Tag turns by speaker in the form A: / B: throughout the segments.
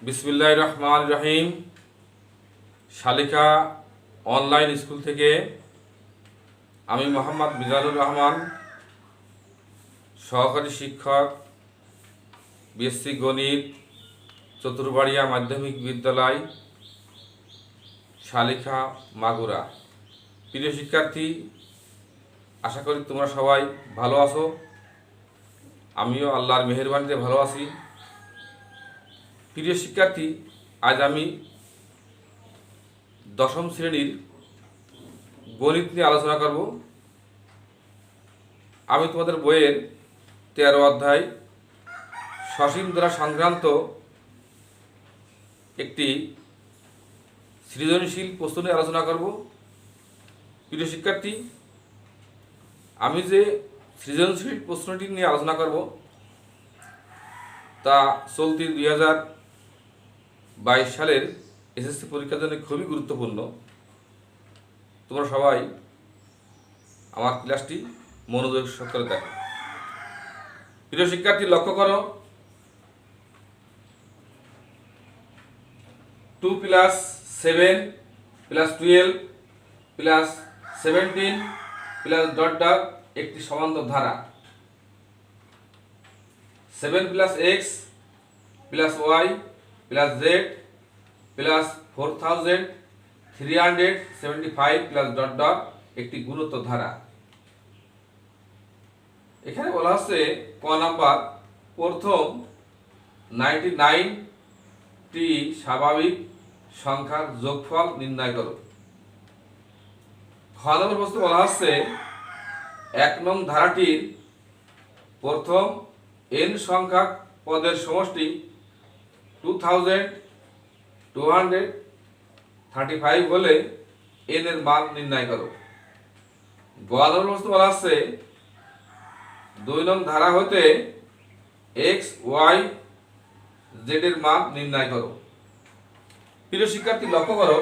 A: বিসমিল্লাহির রহমানির রহিম। শালিকা অনলাইন স্কুল থেকে আমি মোহাম্মদ মিজানুর রহমান, সহকারী শিক্ষক, বিএসসি গণিত, চতুরবাড়িয়া মাধ্যমিক বিদ্যালয়, শালিকা, মাগুরা। প্রিয় শিক্ষার্থী, আশা করি তোমরা সবাই ভালো আছো। আমিও আল্লাহর মেহেরবানিতে ভালো আছি। প্রিয় শিক্ষার্থী, আজ আমি দশম শ্রেণীর গণিত নিয়ে আলোচনা করব। আমি তোমাদের বইয়ের 13 অধ্যায় সসীম দ্বারা সংক্রান্ত একটি সৃজনশীল প্রশ্ন নিয়ে আলোচনা করব। প্রিয় শিক্ষার্থী, আমি যে সৃজনশীল প্রশ্নটি নিয়ে আলোচনা করব তা চলতি 2022 সালের এসএসসি পরীক্ষার জন্য খুবই গুরুত্বপূর্ণ। তোমরা সবাই আমার ক্লাসটি মনোযোগ সহকারে দেখো। প্রিয় শিক্ষার্থী, লক্ষ্য করো, 2 + 7 + 12 + 17 + ... একটি সমান্তর ধারা। 7 + x + y + z + 4375 + ... একটি গুণোত্তর ধারা। এখানে বলা হচ্ছে ক নাম্বার, প্রথম 99টি স্বাভাবিক সংখ্যার যোগফল নির্ণয় করো। খ নম্বর প্রশ্নে বলা হচ্ছে 1 নং ধারাটির প্রথম n সংখ্যক পদের সমষ্টি 2235 হলে n এর মান নির্ণয় করো। গ নম্বর প্রশ্নে বলা হচ্ছে 2 নং ধারা হতে x, y, z এর মান নির্ণয় করো। প্রিয় শিক্ষার্থী, লক্ষ্য করো,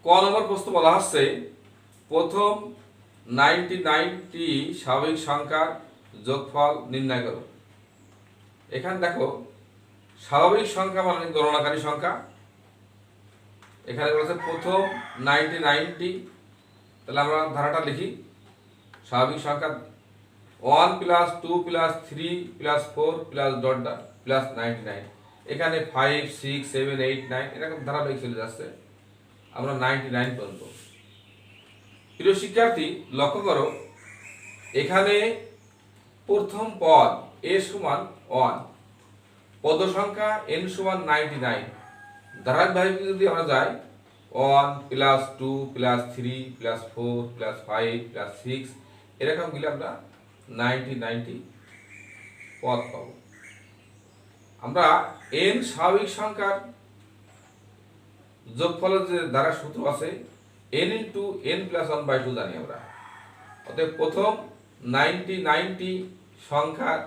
A: ক নম্বর প্রশ্ন বলা হচ্ছে প্রথম 99টি স্বাভাবিক সংখ্যার যোগফল নির্ণয় করো। এখানে দেখো, স্বাভাবিক সংখ্যা মানে গণনাকারী সংখ্যা। এখানে বলেছে প্রথম 99টি, তাহলে আমরা ধারাটা লিখি। স্বাভাবিক সংখ্যা 1 + 2 + 3 + 4 + ... 99। এখানে 5, 6, 7, 8, 9 এরকম ধারাবাহিক চলে যাচ্ছে, আমরা 99 পর্যন্ত। প্রিয় শিক্ষার্থী, লক্ষ্য করো, এখানে প্রথম পদ a = 1, পদ সংখ্যা n = 99। ধারাবাহিক যদি আমরা যাই 1 + 2 + 3 + 4 + 5 + 6 এরকম গেলে আমরা 99টি পদ পাব। আমরা n স্বাভাবিক সংখ্যার যোগফলের যে দ্বারা সূত্র আছে n × n + 1/2 জানি আমরা। অতএব প্রথম 99টি সংখ্যার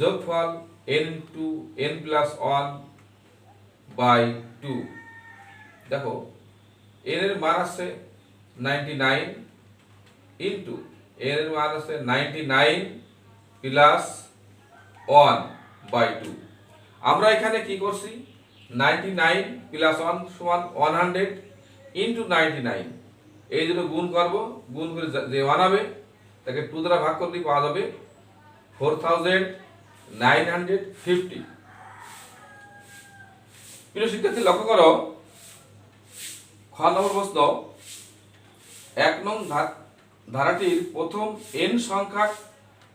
A: যোগফল n × n + 1/2। দেখো, n এর মান আছে 99 ইনটু n এর মান আছে 99 + 1/2। আমরা এখানে কি করছি, 99 + 1 = 100 ইনটু 99। এই জন্য গুণ করব, গুণ করে যে 1 হবে তাকে 2 দ্বারা ভাগ করলে পাওয়া যাবে 4950। প্রিয় শিক্ষার্থী, লক্ষ্য করো, খ নম্বর প্রশ্ন 1 নং ধারাটির প্রথম n সংখ্যক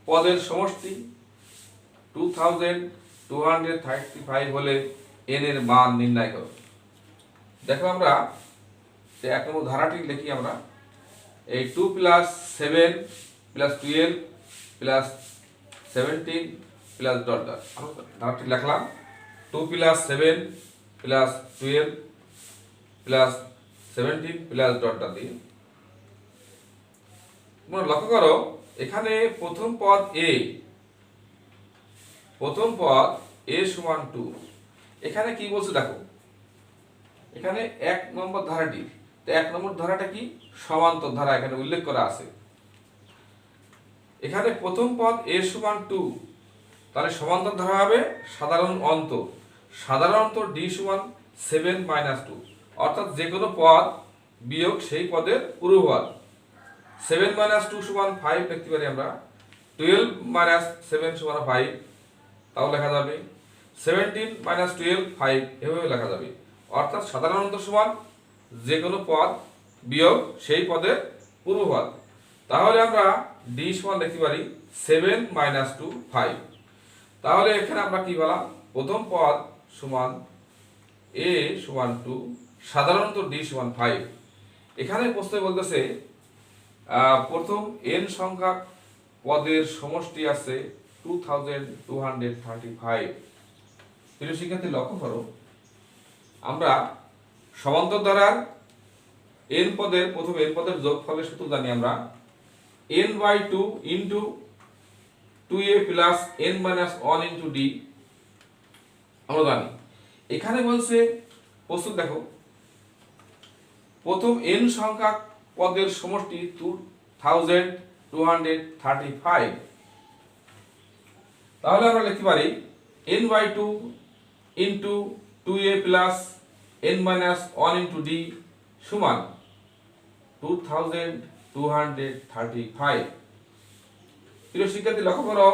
A: পদের সমষ্টি 2235 হলে n এর মান নির্ণয় করো। দেখো, আমরা 1 নম্বর ধারাটি লিখি। আমরা এই 2 + 7 + 12 + 17 + ... আমরা ধারাটি লিখলাম 2 + 7 + 12 + 17 + ... দিয়ে। তোমরা লক্ষ্য করো, এখানে প্রথম পদ a = 2। এখানে কি বলছে দেখো, এখানে 1 নম্বর ধারাটি, তো 1 নম্বর ধারাটা কি সমান্তর ধারা, এখানে উল্লেখ করা আছে। এখানে প্রথম পদ a = 2, তাহলে সমান্তর ধারা হবে সাধারণ অন্তর। সাধারণ অন্তর ডি সমান 7 - 2, অর্থাৎ যে কোনো পদ বিয়োগ সেই পদের পূর্বপদ। 7 - 2 সমান 5 লিখতে পারি আমরা। 12 - 7 সমান 5, তাও লেখা যাবে। 17 - 12 5, এভাবে লেখা যাবে। অর্থাৎ সাধারণ অন্তর সমান যে কোনো পদ বিয়োগ সেই পদের পূর্বপদ। তাহলে আমরা ডি সমান লিখতে পারি 7 - 2 5। তাহলে এখানে আমরা কি পেলাম? প্রথম পদ সমান এ সমান 2, সাধারণত ডি সমান 5। এখানে প্রশ্নে বলতেছে প্রথম n সংখ্যা পদের সমষ্টি আছে 2235। প্রিয় শিক্ষার্থী লক্ষ্য করো, আমরা সমান্তর ধারার n পদের প্রথম n পদের যোগফলের সূত্র জানি আমরা n/2 into 2a plus n - 1 into d আমরা জানি। এখানে বলছে প্রশ্ন দেখো, প্রথম n সংখ্যা পদের সমষ্টি 2235। তাহলে আমরা লিখতে পারি n/2 into 2a plus n - 1 into d সমান 2235। প্রিয় শিক্ষার্থী লক্ষ্য করো,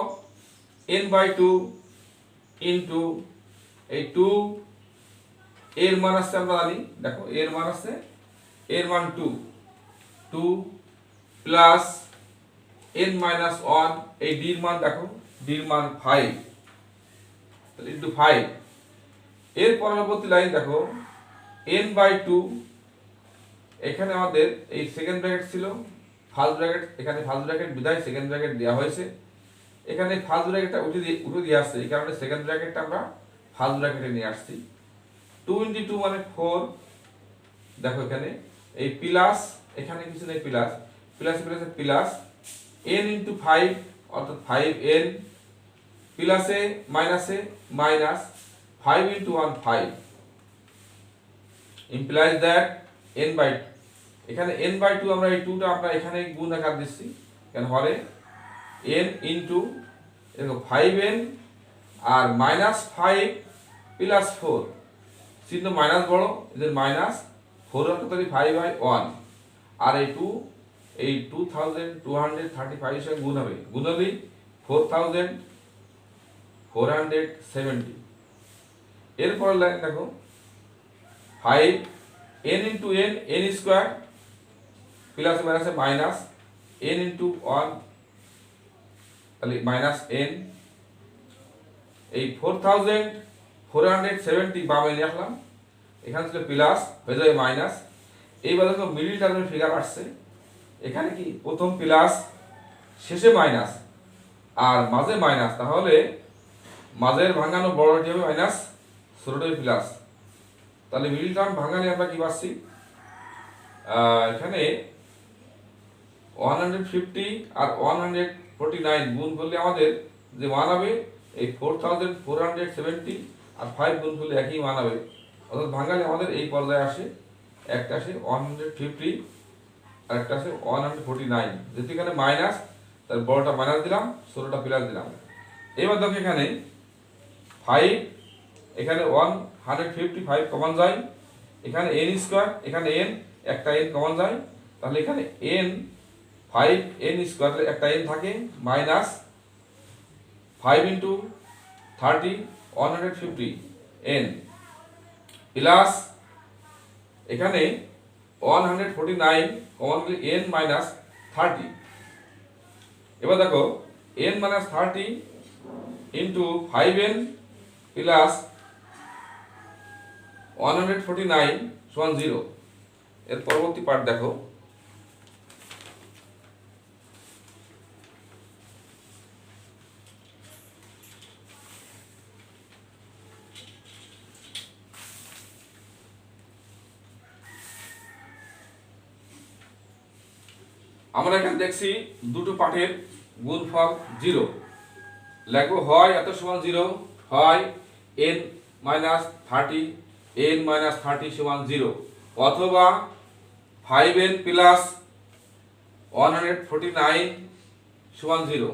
A: n/2 ইন্টু এই 2 এর মান আছে আমরা জানি, দেখো এর মান আছে, এর মান 2 প্লাস n - 1, এই d এর মান দেখো, d এর মান 5, তাহলে ইনটু 5। এর পরবর্তী লাইন দেখো n/2, এখানে আমাদের এই সেকেন্ড ব্র্যাকেট ছিল, ফার্স্ট ব্র্যাকেট, এখানে ফার্স্ট ব্র্যাকেট বিদায় সেকেন্ড ব্র্যাকেট দেওয়া হয়েছে। এখানে ফার্স্ট ব্র্যাকেটটা উঠে দিয়ে আসছে, এই কারণে সেকেন্ড ব্র্যাকেটটা আমরা ফার্স্ট ব্র্যাকেটে নিয়ে আসছি। 2 × 2 মানে 4। দেখো এখানে এই প্লাস, এখানে কিছু নেই, plus plus plus plus n × 5 অর্থাৎ 5n প্লাসে মাইনাসে মাইনাস 5 × 1 5 implies that n/2, এখানে n/2 আমরা এই 2টা আমরা এখানে গুণ আকার দিচ্ছি, কেন হরে n ইনটু দেখো 5n আর -5 প্লাস 4, চিহ্ন মাইনাস বড়, এদের মাইনাস 4 অর্থাৎ 5/1, আর এই 2 এই 2235 এর সঙ্গে গুণ হবে, গুণ হলে 4470। এরপর লাইন দেখো 5 n into n n square plus মাইনাসে মাইনাস n ইনটু 1, তাহলে মাইনাস n, এই 4470 বামে নিয়ে আসলাম, এখানে ছিল প্লাস হয়ে যাবে মাইনাস। এইবার দেখো মিডল টার্মের ফিগার আসছে, এখানে কি প্রথম প্লাস শেষে মাইনাস আর মাঝে মাইনাস, তাহলে মাঝের ভাঙানো বড়টি হবে মাইনাস, ছোটটি প্লাস। তাহলে মিডল টার্ম ভাঙালে আমরা কি পাচ্ছি, এখানে 150 আর 149 গুণ করলে আমাদের যে মান হবে এই 4470 আর 5 গুণ করলে একই মান হবে, অর্থাৎ ভাঙালে আমাদের এই পর্যায়ে আসে, একটা আসে 150 আর একটা আসে 149। যেহেতু এখানে মাইনাস, তার বড়টা মাইনাস দিলাম, ছোটটা প্লাস দিলাম। এবার দেখো এখানে 5, এখানে 155 কমন যায়, এখানে n স্কয়ার, এখানে n, একটা n কমন যায়, তাহলে এখানে n 5n স্কয়ার, একটা n থাকে, মাইনাস 5 × 30 150 n প্লাস এখানে 149 কমন গেলে n মাইনাস 30। এবার দেখো n minus 30 into 5n plus 149 সমান 0। এর পরবর্তী পার্ট দেখো, আমরা এখানে দেখছি দুটো পাঠের গুণফল 0, লিখবো হয় এত সমান 0, হয় n - 30 n - 30 সমান 0, অথবা 5n প্লাস 149 সমান 0।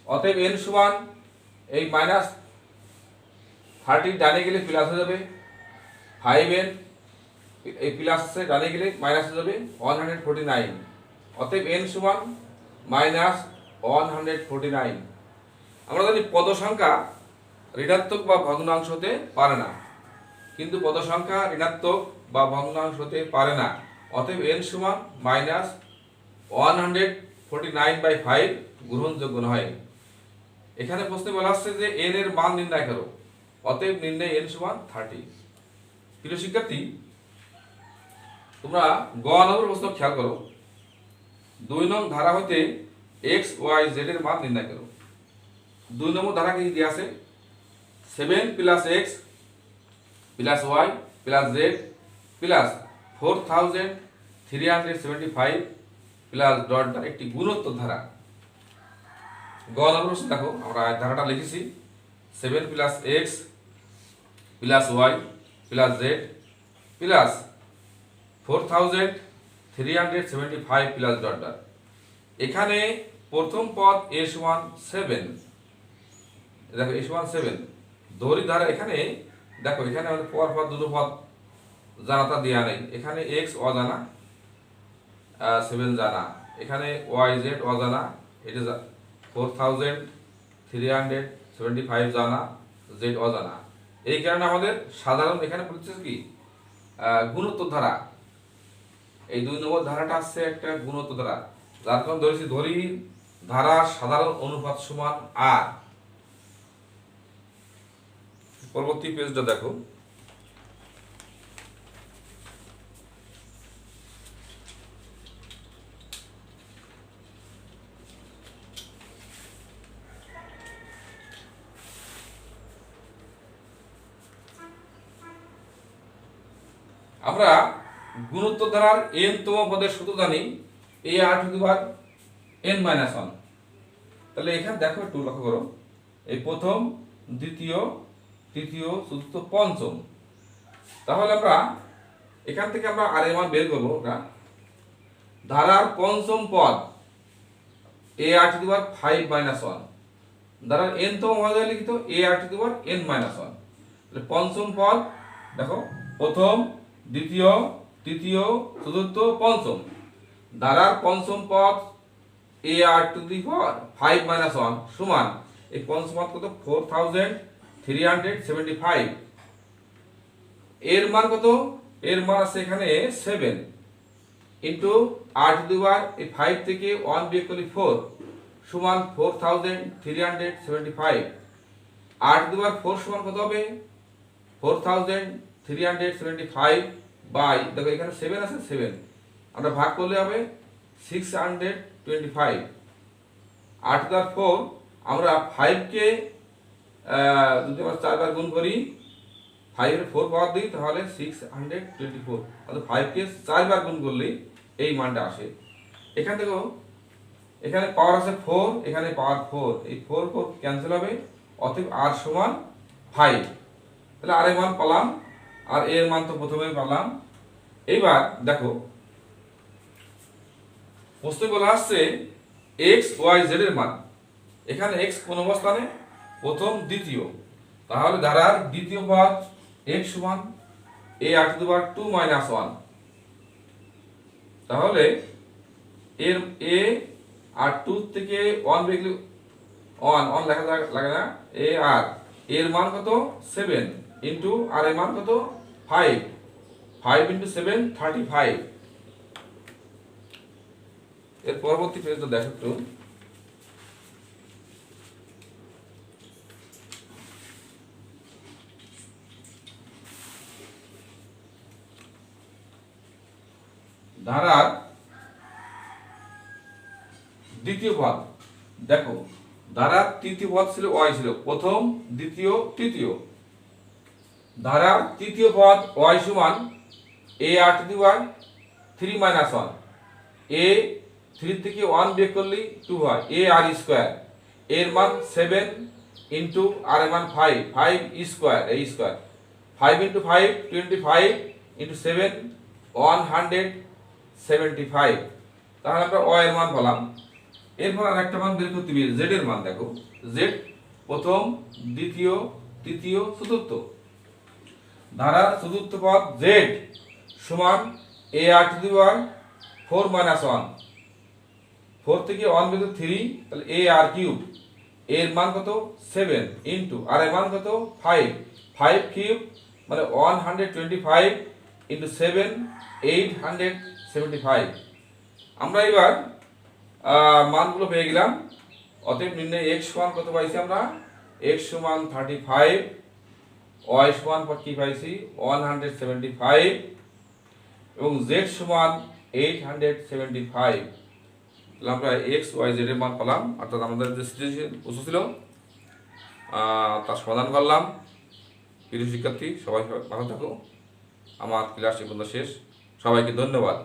A: অতএব n সমান এই মাইনাস 30 ডানে গেলে প্লাস হয়ে যাবে, 5n এই প্লাস ডানে গেলে মাইনাস হয়ে যাবে 149। অতএব n সমান মাইনাস 149। আমরা জানি পদ সংখ্যা ঋণাত্মক বা ভগ্নাংশ হতে পারে না, কিন্তু পদ সংখ্যা ঋণাত্মক বা ভগ্নাংশ হতে পারে না। অতএব n সমান মাইনাস 149/5 গ্রহণযোগ্য নয়। এখানে প্রশ্নে বলা হচ্ছে যে n এর মান নির্ণয় করো, অতএব নির্ণয় n সমান 30। প্রিয় শিক্ষার্থী, তোমরা গ নম্বর প্রশ্ন খেয়াল করো। 2 নং ধারা হতে x y z এর মান নির্ণয় করো। 2 নম্বর ধারা কি দেয়া আছে? 7 + x + y + z + 4375 + একটি গুণোত্তর ধারা। গ নম্বর প্রশ্ন দেখো, আমরা ধারাটা লিখেছি 7 + x + y + z + 4375 + এখানে প্রথম পদ a সমান 7, দেখো a সমান 7 ধরি ধারা। এখানে দেখো এখানে আমাদের পর পদ দুটো পদ জানাতা দেয়া নেই। এখানে x অজানা, 7 জানা, এখানে y z অজানা, এটা 4375 জানা, z অজানা। এই কারণে আমাদের সাধারণ এখানে বলছে কি গুণোত্তর ধারা। এই 2 নম্বর ধারাটা আসছে একটা গুণোত্তর ধারা, যার কারণে ধরি ধারা সাধারণ অনুপাত সমান r। পরবর্তী পেজটা দেখো। আমরা গুণোত্তর ধারার n তম পদের সূত্র জানি ar⁻n-1। তাহলে এখানে দেখো একটু লক্ষ্য করো, এই প্রথম, দ্বিতীয়, তৃতীয়, চতুর্থ, পঞ্চম। তাহলে আমরা এখান থেকে আমরা আর এর মান বের করবো। ধারার পঞ্চম পদ ar⁵ ধারার n তম পদ লিখিত ar⁻n-1। তাহলে পঞ্চম পদ দেখো, প্রথম, দ্বিতীয়, তৃতীয়, চতুর্থ, পঞ্চম। ধারার পঞ্চম পদ ar⁵ সমান এই পঞ্চম পদ কত? 4375। এর মান কত? এর মান আছে এখানে 7 ইন্টু r⁵ এই 5 থেকে 1 বিয়োগ করলে 4 সমান 4375। r⁵ সমান কত হবে? 4375 বাই, দেখো এখানে 7 আছে, 7 আমরা ভাগ করলে হবে 625। r⁴ আমরা 5 কে যদি আমরা 4 বার গুণ করি, 5 এর 4 পাওয়ার দিই, তাহলে 624। অর্থাৎ 5 কে 4 বার গুণ করলে এই মানটা আসে। এখান থেকে এখানে পাওয়ার আছে 4, এখানে পাওয়ার 4, এই 4 ক্যান্সেল হবে, অতএব r সমান 5। তাহলে আর এর মান পেলাম, আর এর মান তো প্রথমেই পেলাম। এইবার দেখো প্রশ্নে বলা আসছে x y z এর মান। এখানে x কোন অবস্থানে? প্রথম, দ্বিতীয়। তাহলে ধারার দ্বিতীয় পদ x সমান ar⁵2-1। তাহলে এর a আর 2 থেকে 1 বিয়োগ 1 লেখা লাগে না, ar এর মান কত? 7 ইন্টু আর এর মান কত? 5 ইন্টু 7 35। এর পরবর্তী পেজটা দেখো একটু। ধারার দ্বিতীয় পদ দেখো, ধারার তৃতীয় পদ ছিল y ছিল, প্রথম, দ্বিতীয়, তৃতীয়। ধারার তৃতীয় পদ y সমান ar⁵3-1। a 3 থেকে 1 বিয়োগ করলে 2 হয়, ar²। এর মান 7 ইন্টু আর এর মান 5 স্কয়ার, এই স্কয়ার 5 ইন্টু 5 25 ইন্টু 7 175। তাহলে আমরা y এর মান পেলাম। এরপর আর একটা মান বের করতে হবে, z এর মান। দেখো z প্রথম, দ্বিতীয়, তৃতীয়, চতুর্থ। ধারার চতুর্থ পদ z সমান ar টু দি পাওয়ার 4 - 1। 4 থেকে 1 বিয়োগ 3, তাহলে ar কিউব। এর মান কত 7 ইনটু আর এর মান কত 5। 5 কিউব মানে 125 ইনটু 7 875। আমরা এবার মানগুলো পেয়ে গেলাম। অতএব নির্ণয় x সমান কত পাইছি আমরা, x সমান 35, y সমান কি পাইছি 175 এবং z সমান 875। তাহলে আমরা x y z এর মান পেলাম, অর্থাৎ আমাদের যে সৃজনশীল প্রশ্ন ছিল তার সমাধান করলাম। প্রিয় শিক্ষার্থী, সবাই ভালো থাকো। আমার ক্লাস এই পর্যন্ত শেষ। সবাইকে ধন্যবাদ।